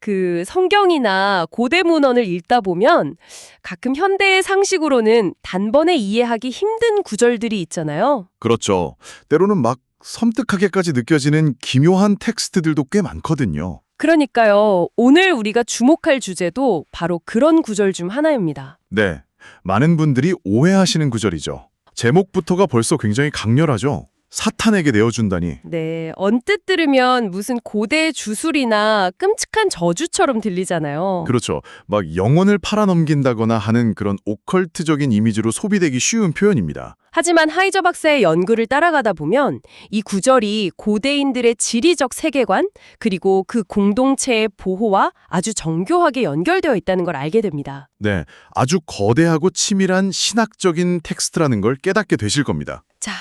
그 성경이나 고대 문헌을 읽다 보면 가끔 현대의 상식으로는 단번에 이해하기 힘든 구절들이 있잖아요. 그렇죠. 때로는 막 섬뜩하게까지 느껴지는 기묘한 텍스트들도 꽤 많거든요. 그러니까요. 오늘 우리가 주목할 주제도 바로 그런 구절 중 하나입니다. 네, 많은 분들이 오해하시는 구절이죠. 제목부터가 벌써 굉장히 강렬하죠. 사탄에게 내어준다니. 네, 언뜻 들으면 무슨 고대 주술이나 끔찍한 저주처럼 들리잖아요. 그렇죠. 막 영혼을 팔아넘긴다거나 하는 그런 오컬트적인 이미지로 소비되기 쉬운 표현입니다. 하지만 하이저 박사의 연구를 따라가다 보면 이 구절이 고대인들의 지리적 세계관 그리고 그 공동체의 보호와 아주 정교하게 연결되어 있다는 걸 알게 됩니다. 네, 아주 거대하고 치밀한 신학적인 텍스트라는 걸 깨닫게 되실 겁니다. 자,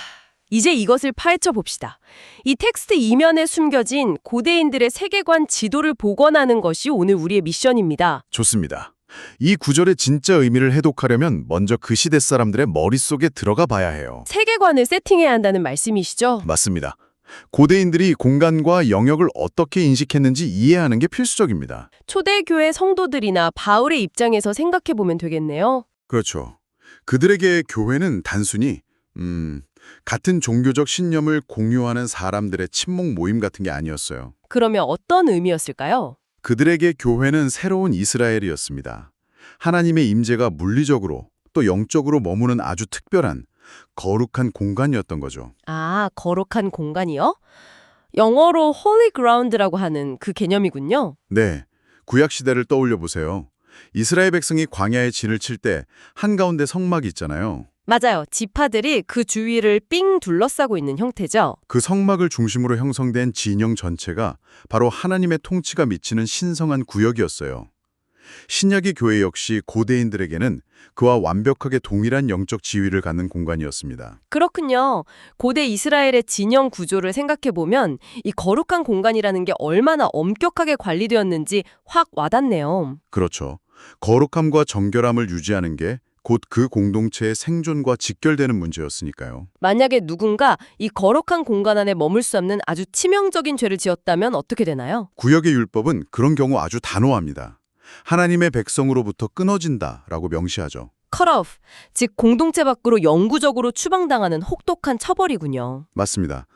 이제 이것을 파헤쳐 봅시다. 이 텍스트 이면에 숨겨진 고대인들의 세계관 지도를 복원하는 것이 오늘 우리의 미션입니다. 좋습니다. 이 구절의 진짜 의미를 해독하려면 먼저 그 시대 사람들의 머릿속에 들어가 봐야 해요. 세계관을 세팅해야 한다는 말씀이시죠? 맞습니다. 고대인들이 공간과 영역을 어떻게 인식했는지 이해하는 게 필수적입니다. 초대교회 성도들이나 바울의 입장에서 생각해 보면 되겠네요. 그렇죠. 그들에게 교회는 단순히 같은 종교적 신념을 공유하는 사람들의 친목 모임 같은 게 아니었어요. 그러면 어떤 의미였을까요? 그들에게 교회는 새로운 이스라엘이었습니다. 하나님의 임재가 물리적으로 또 영적으로 머무는 아주 특별한 거룩한 공간이었던 거죠. 아, 거룩한 공간이요? 영어로 holy ground라고 하는 그 개념이군요. 네, 구약 시대를 떠올려 보세요. 이스라엘 백성이 광야에 진을 칠 때 한가운데 성막이 있잖아요. 맞아요. 지파들이 그 주위를 삥 둘러싸고 있는 형태죠. 그 성막을 중심으로 형성된 진영 전체가 바로 하나님의 통치가 미치는 신성한 구역이었어요. 신약의 교회 역시 고대인들에게는 그와 완벽하게 동일한 영적 지위를 갖는 공간이었습니다. 그렇군요. 고대 이스라엘의 진영 구조를 생각해보면 이 거룩한 공간이라는 게 얼마나 엄격하게 관리되었는지 확 와닿네요. 그렇죠. 거룩함과 정결함을 유지하는 게 곧 그 공동체의 생존과 직결되는 문제였으니까요. 만약에 누군가 이 거룩한 공간 안에 머물 수 없는 아주 치명적인 죄를 지었다면 어떻게 되나요? 구역의 율법은 그런 경우 아주 단호합니다. 하나님의 백성으로부터 끊어진다라고 명시하죠. cut off, 즉 공동체 밖으로 영구적으로 추방당하는 혹독한 처벌이군요. 맞습니다.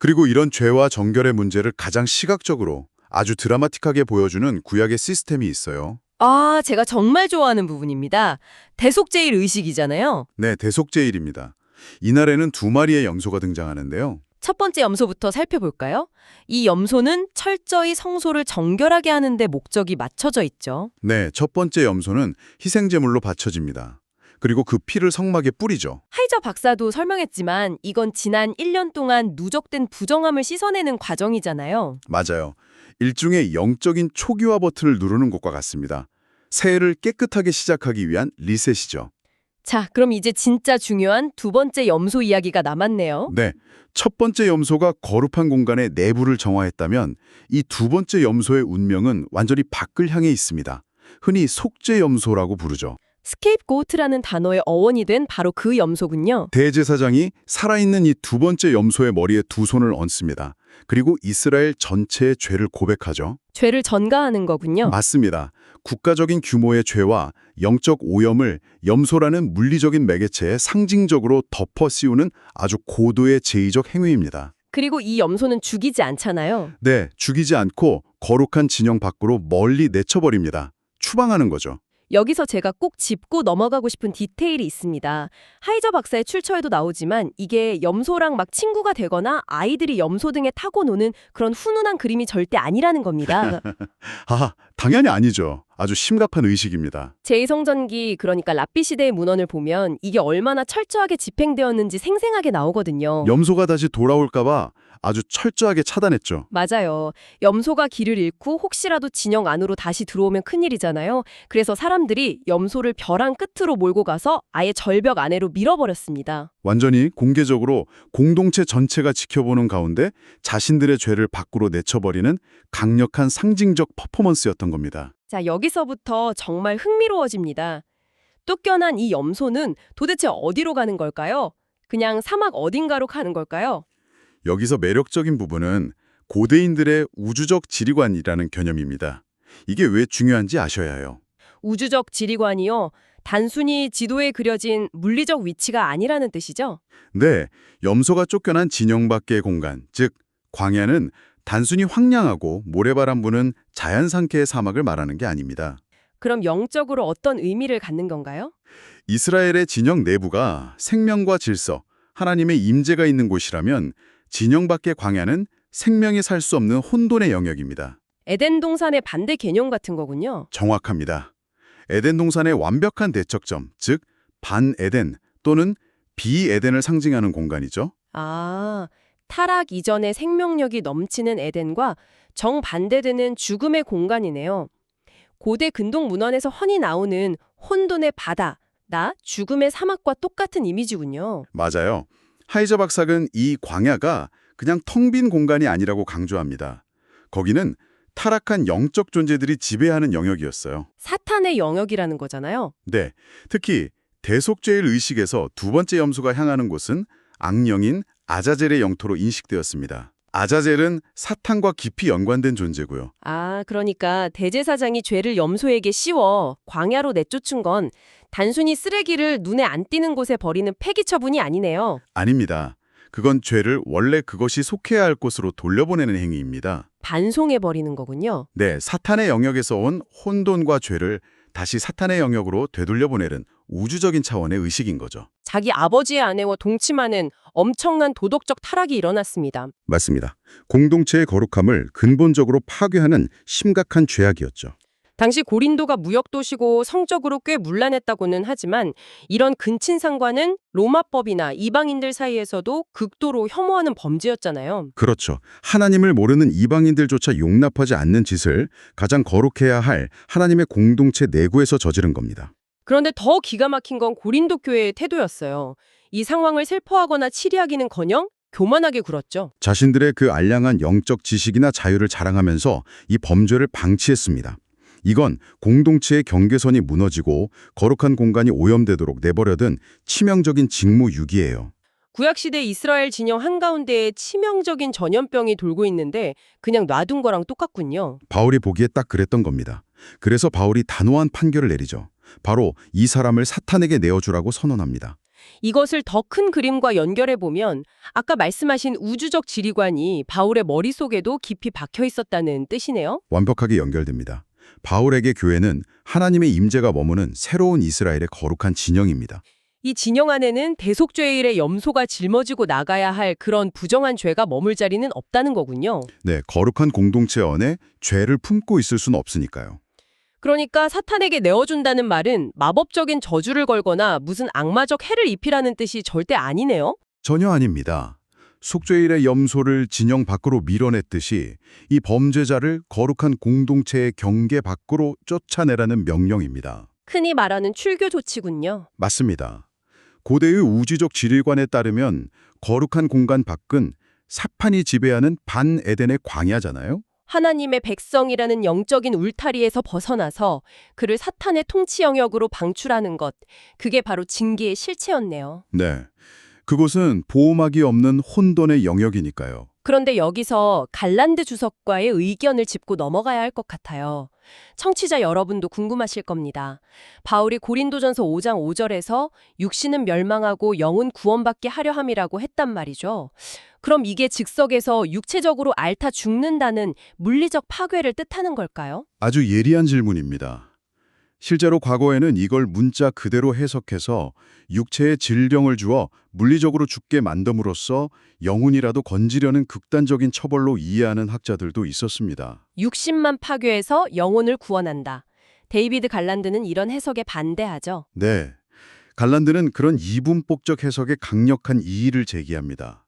그리고 이런 죄와 정결의 문제를 가장 시각적으로 아주 드라마틱하게 보여주는 구약의 시스템이 있어요. 아, 제가 정말 좋아하는 부분입니다. 대속제일 의식이잖아요. 네, 대속제일입니다. 이날에는 두 마리의 염소가 등장하는데요. 첫 번째 염소부터 살펴볼까요? 이 염소는 철저히 성소를 정결하게 하는 데 목적이 맞춰져 있죠. 네, 첫 번째 염소는 희생제물로 바쳐집니다. 그리고 그 피를 성막에 뿌리죠. 하이저 박사도 설명했지만 이건 지난 1년 동안 누적된 부정함을 씻어내는 과정이잖아요. 맞아요. 일종의 영적인 초기화 버튼을 누르는 것과 같습니다. 새해를 깨끗하게 시작하기 위한 리셋이죠. 자, 그럼 이제 진짜 중요한 두 번째 염소 이야기가 남았네요. 네, 첫 번째 염소가 거룩한 공간의 내부를 정화했다면 이 두 번째 염소의 운명은 완전히 밖을 향해 있습니다. 흔히 속죄 염소라고 부르죠. 스케이프고트라는 단어의 어원이 된 바로 그 염소군요. 대제사장이 살아있는 이 두 번째 염소의 머리에 두 손을 얹습니다. 그리고 이스라엘 전체의 죄를 고백하죠. 죄를 전가하는 거군요. 맞습니다. 국가적인 규모의 죄와 영적 오염을 염소라는 물리적인 매개체에 상징적으로 덮어 씌우는 아주 고도의 제의적 행위입니다. 그리고 이 염소는 죽이지 않잖아요. 네, 죽이지 않고 거룩한 진영 밖으로 멀리 내쳐버립니다. 추방하는 거죠. 여기서 제가 꼭 짚고 넘어가고 싶은 디테일이 있습니다. 하이저 박사의 출처에도 나오지만 이게 염소랑 막 친구가 되거나 아이들이 염소 등에 타고 노는 그런 훈훈한 그림이 절대 아니라는 겁니다. 아, 당연히 아니죠. 아주 심각한 의식입니다. 제2성전기 그러니까 랍비 시대의 문헌을 보면 이게 얼마나 철저하게 집행되었는지 생생하게 나오거든요. 염소가 다시 돌아올까 봐 아주 철저하게 차단했죠. 맞아요. 염소가 길을 잃고 혹시라도 진영 안으로 다시 들어오면 큰일이잖아요. 그래서 사람들이 염소를 벼랑 끝으로 몰고 가서 아예 절벽 안으로 밀어버렸습니다. 완전히 공개적으로 공동체 전체가 지켜보는 가운데 자신들의 죄를 밖으로 내쳐버리는 강력한 상징적 퍼포먼스였던 겁니다. 자, 여기서부터 정말 흥미로워집니다. 쫓겨난 이 염소는 도대체 어디로 가는 걸까요? 그냥 사막 어딘가로 가는 걸까요? 여기서 매력적인 부분은 고대인들의 우주적 지리관이라는 개념입니다. 이게 왜 중요한지 아셔야 해요. 우주적 지리관이요. 단순히 지도에 그려진 물리적 위치가 아니라는 뜻이죠? 네, 염소가 쫓겨난 진영 밖의 공간, 즉 광야는 단순히 황량하고 모래바람 부는 자연 상태의 사막을 말하는 게 아닙니다. 그럼 영적으로 어떤 의미를 갖는 건가요? 이스라엘의 진영 내부가 생명과 질서, 하나님의 임재가 있는 곳이라면 진영 밖의 광야는 생명이 살 수 없는 혼돈의 영역입니다. 에덴 동산의 반대 개념 같은 거군요. 정확합니다. 에덴 동산의 완벽한 대척점, 즉 반에덴 또는 비에덴을 상징하는 공간이죠. 아, 타락 이전의 생명력이 넘치는 에덴과 정반대되는 죽음의 공간이네요. 고대 근동 문헌에서 흔히 나오는 혼돈의 바다, 나 죽음의 사막과 똑같은 이미지군요. 맞아요. 하이저 박사는 이 광야가 그냥 텅 빈 공간이 아니라고 강조합니다. 거기는 타락한 영적 존재들이 지배하는 영역이었어요. 사탄의 영역이라는 거잖아요. 네, 특히 대속죄의 의식에서 두 번째 염소가 향하는 곳은 악령인 아자젤의 영토로 인식되었습니다. 아자젤은 사탄과 깊이 연관된 존재고요. 아, 그러니까 대제사장이 죄를 염소에게 씌워 광야로 내쫓은 건 단순히 쓰레기를 눈에 안 띄는 곳에 버리는 폐기 처분이 아니네요. 아닙니다. 그건 죄를 원래 그것이 속해야 할 곳으로 돌려보내는 행위입니다. 반송해 버리는 거군요. 네, 사탄의 영역에서 온 혼돈과 죄를 다시 사탄의 영역으로 되돌려보내는 우주적인 차원의 의식인 거죠. 자기 아버지의 아내와 동침하는 엄청난 도덕적 타락이 일어났습니다. 맞습니다. 공동체의 거룩함을 근본적으로 파괴하는 심각한 죄악이었죠. 당시 고린도가 무역도시고 성적으로 꽤 문란했다고는 하지만 이런 근친상과는 로마법이나 이방인들 사이에서도 극도로 혐오하는 범죄였잖아요. 그렇죠. 하나님을 모르는 이방인들조차 용납하지 않는 짓을 가장 거룩해야 할 하나님의 공동체 내부에서 저지른 겁니다. 그런데 더 기가 막힌 건 고린도 교회의 태도였어요. 이 상황을 슬퍼하거나 치리하기는커녕 교만하게 굴었죠. 자신들의 그 알량한 영적 지식이나 자유를 자랑하면서 이 범죄를 방치했습니다. 이건 공동체의 경계선이 무너지고 거룩한 공간이 오염되도록 내버려둔 치명적인 직무유기예요. 구약시대 이스라엘 진영 한가운데에 치명적인 전염병이 돌고 있는데 그냥 놔둔 거랑 똑같군요. 바울이 보기에 딱 그랬던 겁니다. 그래서 바울이 단호한 판결을 내리죠. 바로 이 사람을 사탄에게 내어주라고 선언합니다. 이것을 더 큰 그림과 연결해보면 아까 말씀하신 우주적 지리관이 바울의 머릿속에도 깊이 박혀 있었다는 뜻이네요. 완벽하게 연결됩니다. 바울에게 교회는 하나님의 임재가 머무는 새로운 이스라엘의 거룩한 진영입니다. 이 진영 안에는 대속죄일의 염소가 짊어지고 나가야 할 그런 부정한 죄가 머물 자리는 없다는 거군요. 네, 거룩한 공동체 안에 죄를 품고 있을 수는 없으니까요. 그러니까 사탄에게 내어준다는 말은 마법적인 저주를 걸거나 무슨 악마적 해를 입히라는 뜻이 절대 아니네요. 전혀 아닙니다. 속죄일의 염소를 진영 밖으로 밀어냈듯이 이 범죄자를 거룩한 공동체의 경계 밖으로 쫓아내라는 명령입니다. 흔히 말하는 출교 조치군요. 맞습니다. 고대의 우주적 지리관에 따르면 거룩한 공간 밖은 사탄이 지배하는 반에덴의 광야잖아요. 하나님의 백성이라는 영적인 울타리에서 벗어나서 그를 사탄의 통치 영역으로 방출하는 것, 그게 바로 징계의 실체였네요. 네, 그곳은 보호막이 없는 혼돈의 영역이니까요. 그런데 여기서 갈란드 주석과의 의견을 짚고 넘어가야 할 것 같아요. 청취자 여러분도 궁금하실 겁니다. 바울이 고린도전서 5장 5절에서 육신은 멸망하고 영은 구원받게 하려 함이라고 했단 말이죠. 그럼 이게 즉석에서 육체적으로 앓다 죽는다는 물리적 파괴를 뜻하는 걸까요? 아주 예리한 질문입니다. 실제로 과거에는 이걸 문자 그대로 해석해서 육체에 질병을 주어 물리적으로 죽게 만듦으로써 영혼이라도 건지려는 극단적인 처벌로 이해하는 학자들도 있었습니다. 육신만 파괴해서 영혼을 구원한다. 데이비드 갈란드는 이런 해석에 반대하죠. 네, 갈란드는 그런 이분법적 해석에 강력한 이의를 제기합니다.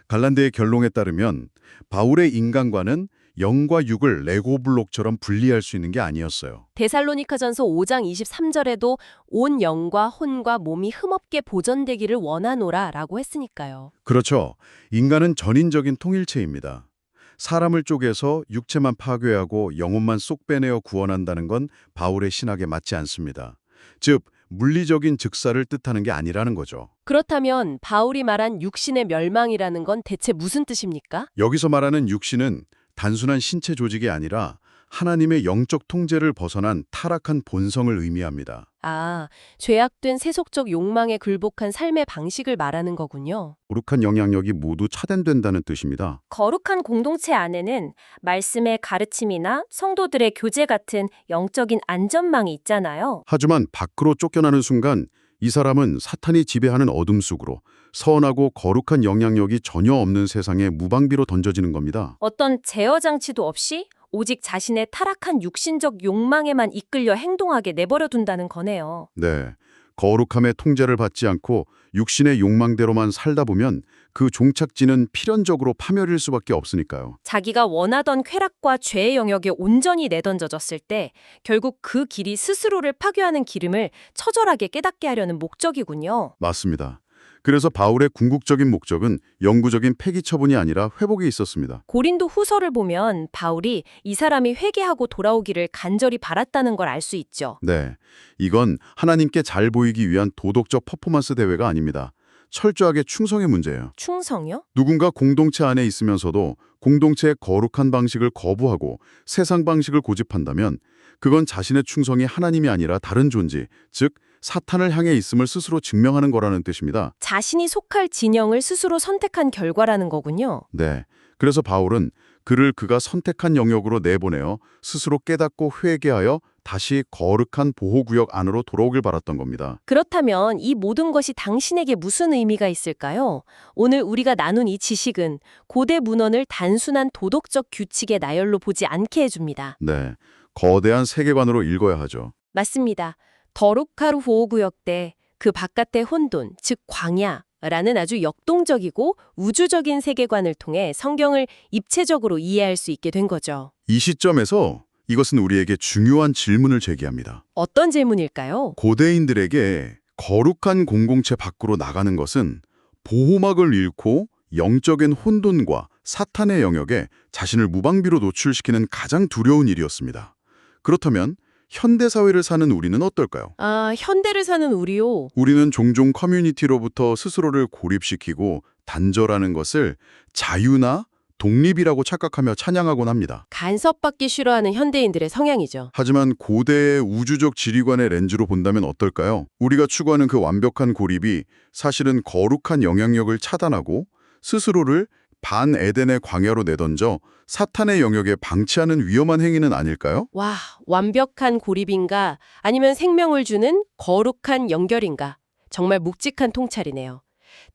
갈란드의 결론에 따르면 바울의 인간과는 영과 육을 레고 블록처럼 분리할 수 있는 게 아니었어요. 데살로니가전서 5장 23절에도 온 영과 혼과 몸이 흠없게 보존되기를 원하노라라고 했으니까요. 그렇죠. 인간은 전인적인 통일체입니다. 사람을 쪼개서 육체만 파괴하고 영혼만 쏙 빼내어 구원한다는 건 바울의 신학에 맞지 않습니다. 즉, 물리적인 즉사를 뜻하는 게 아니라는 거죠. 그렇다면 바울이 말한 육신의 멸망이라는 건 대체 무슨 뜻입니까? 여기서 말하는 육신은 단순한 신체 조직이 아니라 하나님의 영적 통제를 벗어난 타락한 본성을 의미합니다. 아, 죄악된 세속적 욕망에 굴복한 삶의 방식을 말하는 거군요. 거룩한 영향력이 모두 차단된다는 뜻입니다. 거룩한 공동체 안에는 말씀의 가르침이나 성도들의 교제 같은 영적인 안전망이 있잖아요. 하지만 밖으로 쫓겨나는 순간 이 사람은 사탄이 지배하는 어둠 속으로 선하고 거룩한 영향력이 전혀 없는 세상에 무방비로 던져지는 겁니다. 어떤 제어 장치도 없이 오직 자신의 타락한 육신적 욕망에만 이끌려 행동하게 내버려 둔다는 거네요. 네, 거룩함의 통제를 받지 않고 육신의 욕망대로만 살다 보면 그 종착지는 필연적으로 파멸일 수밖에 없으니까요. 자기가 원하던 쾌락과 죄의 영역에 온전히 내던져졌을 때 결국 그 길이 스스로를 파괴하는 기름을 처절하게 깨닫게 하려는 목적이군요. 맞습니다. 그래서 바울의 궁극적인 목적은 영구적인 폐기 처분이 아니라 회복에 있었습니다. 고린도 후서를 보면 바울이 이 사람이 회개하고 돌아오기를 간절히 바랐다는 걸 알 수 있죠. 네, 이건 하나님께 잘 보이기 위한 도덕적 퍼포먼스 대회가 아닙니다. 철저하게 충성의 문제예요. 충성요? 누군가 공동체 안에 있으면서도 공동체의 거룩한 방식을 거부하고 세상 방식을 고집한다면 그건 자신의 충성이 하나님이 아니라 다른 존재, 즉 사탄을 향해 있음을 스스로 증명하는 거라는 뜻입니다. 자신이 속할 진영을 스스로 선택한 결과라는 거군요. 네, 그래서 바울은 그를 그가 선택한 영역으로 내보내어 스스로 깨닫고 회개하여 다시 거룩한 보호구역 안으로 돌아오길 바랐던 겁니다. 그렇다면 이 모든 것이 당신에게 무슨 의미가 있을까요? 오늘 우리가 나눈 이 지식은 고대 문헌을 단순한 도덕적 규칙의 나열로 보지 않게 해줍니다. 네, 거대한 세계관으로 읽어야 하죠. 맞습니다. 더룩하루 보호구역 대 그 바깥의 혼돈, 즉 광야라는 아주 역동적이고 우주적인 세계관을 통해 성경을 입체적으로 이해할 수 있게 된 거죠. 이 시점에서 이것은 우리에게 중요한 질문을 제기합니다. 어떤 질문일까요? 고대인들에게 거룩한 공동체 밖으로 나가는 것은 보호막을 잃고 영적인 혼돈과 사탄의 영역에 자신을 무방비로 노출시키는 가장 두려운 일이었습니다. 그렇다면 현대사회를 사는 우리는 어떨까요? 아, 현대를 사는 우리요. 우리는 종종 커뮤니티로부터 스스로를 고립시키고 단절하는 것을 자유나 독립이라고 착각하며 찬양하곤 합니다. 간섭받기 싫어하는 현대인들의 성향이죠. 하지만 고대의 우주적 지리관의 렌즈로 본다면 어떨까요? 우리가 추구하는 그 완벽한 고립이 사실은 거룩한 영향력을 차단하고 스스로를 반에덴의 광야로 내던져 사탄의 영역에 방치하는 위험한 행위는 아닐까요? 와, 완벽한 고립인가 아니면 생명을 주는 거룩한 연결인가. 정말 묵직한 통찰이네요.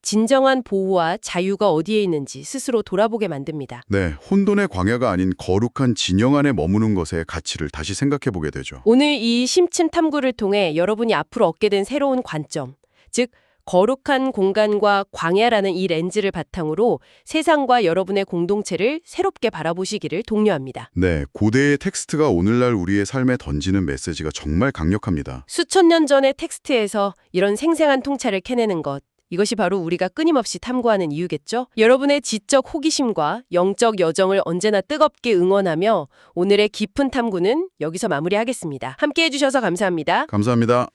진정한 보호와 자유가 어디에 있는지 스스로 돌아보게 만듭니다. 네, 혼돈의 광야가 아닌 거룩한 진영 안에 머무는 것의 가치를 다시 생각해보게 되죠. 오늘 이 심층 탐구를 통해 여러분이 앞으로 얻게 된 새로운 관점, 즉 거룩한 공간과 광야라는 이 렌즈를 바탕으로 세상과 여러분의 공동체를 새롭게 바라보시기를 독려합니다. 네, 고대의 텍스트가 오늘날 우리의 삶에 던지는 메시지가 정말 강력합니다. 수천 년 전의 텍스트에서 이런 생생한 통찰을 캐내는 것, 이것이 바로 우리가 끊임없이 탐구하는 이유겠죠? 여러분의 지적 호기심과 영적 여정을 언제나 뜨겁게 응원하며 오늘의 깊은 탐구는 여기서 마무리하겠습니다. 함께해 주셔서 감사합니다. 감사합니다.